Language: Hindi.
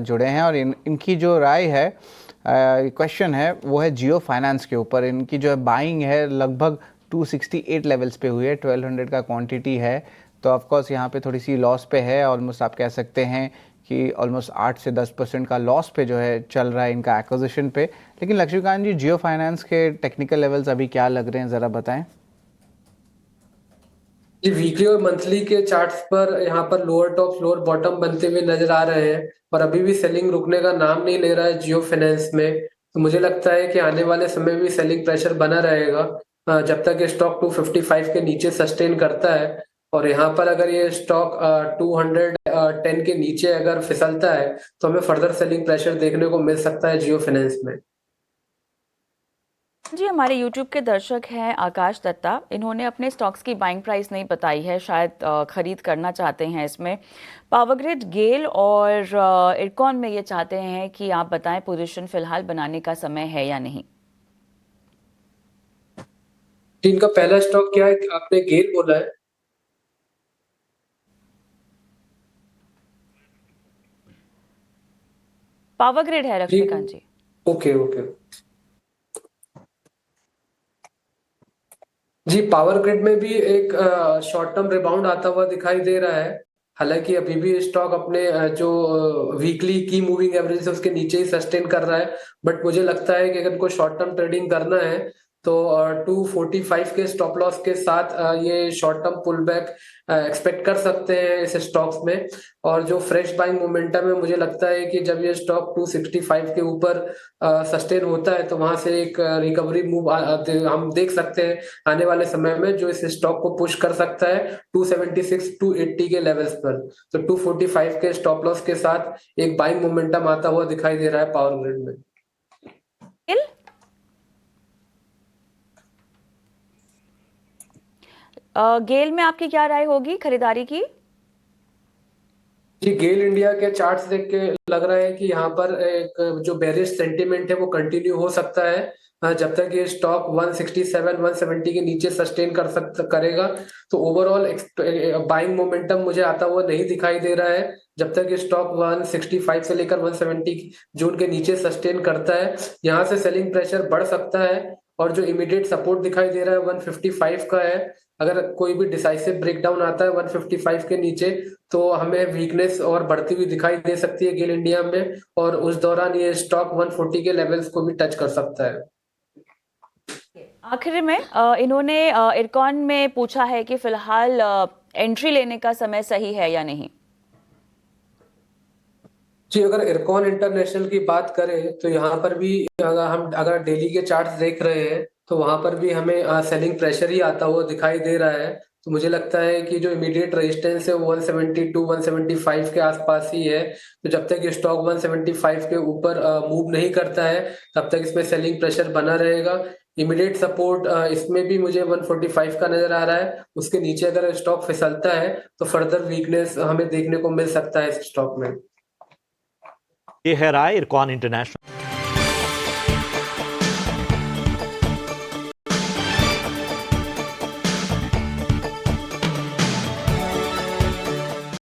जुड़े हैं और इनकी जो राय है, क्वेश्चन है, वो है जियो फाइनेंस के ऊपर। इनकी जो है बाइंग है लगभग 268 लेवल्स पे हुई है, 1200 का क्वांटिटी है। तो ऑफकोर्स यहाँ पे थोड़ी सी लॉस पे है, ऑलमोस्ट आप कह सकते हैं कि ऑलमोस्ट 8 से 10% का लॉस पे जो है चल रहा है इनका एक्विजिशन पे। लेकिन लक्ष्मीकांत जी, जियो फाइनेंस के टेक्निकल लेवल्स अभी क्या लग रहे हैं, ज़रा बताएं। जी, वीकली और मंथली के चार्ट्स पर यहाँ पर लोअर टॉप लोअर बॉटम बनते हुए नजर आ रहे हैं और अभी भी सेलिंग रुकने का नाम नहीं ले रहा है जियो फाइनेंस में। तो मुझे लगता है कि आने वाले समय में भी सेलिंग प्रेशर बना रहेगा जब तक ये स्टॉक 255 के नीचे सस्टेन करता है। और यहाँ पर अगर ये स्टॉक 210 के नीचे अगर फिसलता है तो हमें फर्दर सेलिंग प्रेशर देखने को मिल सकता है जियो फाइनेंस में। जी, हमारे YouTube के दर्शक हैं आकाश दत्ता। इन्होंने अपने स्टॉक्स की बाइंग प्राइस नहीं बताई है, शायद खरीद करना चाहते हैं इसमें। पावरग्रिड, गेल और इरकॉन में ये चाहते हैं कि आप बताएं पोजीशन फिलहाल बनाने का समय है या नहीं। इनका पहला स्टॉक क्या है, आपने गेल बोला है? पावरग्रिड है जी, लक्ष्मीकांत जी। Okay okay. जी, पावर ग्रिड में भी एक शॉर्ट टर्म रिबाउंड आता हुआ दिखाई दे रहा है। हालांकि अभी भी स्टॉक अपने जो वीकली की मूविंग एवरेज है उसके नीचे ही सस्टेन कर रहा है। बट मुझे लगता है कि अगर इनको शॉर्ट टर्म ट्रेडिंग करना है तो 245 के स्टॉप लॉस के साथ ये short term pull back expect कर सकते हैं इस स्टॉक्स में। और जो फ्रेश बाइंग मोमेंटम है, मुझे लगता है कि जब ये स्टॉक 265 के ऊपर सस्टेन होता है तो वहां से एक रिकवरी मूव हम देख सकते हैं आने वाले समय में, जो इस स्टॉक को पुश कर सकता है 276 280 के लेवल्स पर। तो 245 के स्टॉप लॉस के साथ एक बाइंग मोमेंटम आता हुआ दिखाई दे रहा है पावर ग्रिड में। गेल में आपकी क्या राय होगी खरीदारी की? जी, गेल इंडिया के चार्ट्स देख के लग रहा है कि यहाँ पर एक जो बेरिश सेंटीमेंट है वो कंटिन्यू हो सकता है जब तक ये स्टॉक 167 170 के नीचे सस्टेन करेगा। तो ओवरऑल बाइंग मोमेंटम मुझे आता हुआ नहीं दिखाई दे रहा है जब तक ये स्टॉक 165 से लेकर 170 जोन के नीचे सस्टेन करता है। यहाँ से सेलिंग प्रेशर बढ़ सकता है और जो इमीडिएट सपोर्ट दिखाई दे रहा है 155 का है। अगर कोई भी डिसाइसिव ब्रेकडाउन आता है 155 के नीचे तो हमें वीकनेस और बढ़ती हुई दिखाई दे सकती है गेल इंडिया में, और उस दौरान ये स्टॉक 140 के लेवल्स को भी टच कर सकता है। आखिर में इन्होंने इरकॉन में पूछा है कि फिलहाल एंट्री लेने का समय सही है या नहीं। जी, अगर इरकॉन इंटरनेशनल की बात करें तो यहाँ पर भी अगर डेली के चार्ट्स देख रहे हैं तो वहां पर भी हमें सेलिंग प्रेशर ही आता हुआ दिखाई दे रहा है। तो मुझे लगता है कि जो इमीडिएट रेजिस्टेंस है वो 172 175 के आसपास ही है। तो जब तक ये स्टॉक 175 के ऊपर मूव नहीं करता है तब तक इसमें सेलिंग प्रेशर बना रहेगा। इमीडिएट सपोर्ट इसमें भी मुझे 145 का नजर आ रहा है। उसके नीचे अगर स्टॉक फिसलता है तो फर्दर वीकनेस हमें देखने को मिल सकता है इस स्टॉक में। ये है राय इरकॉन इंटरनेशनल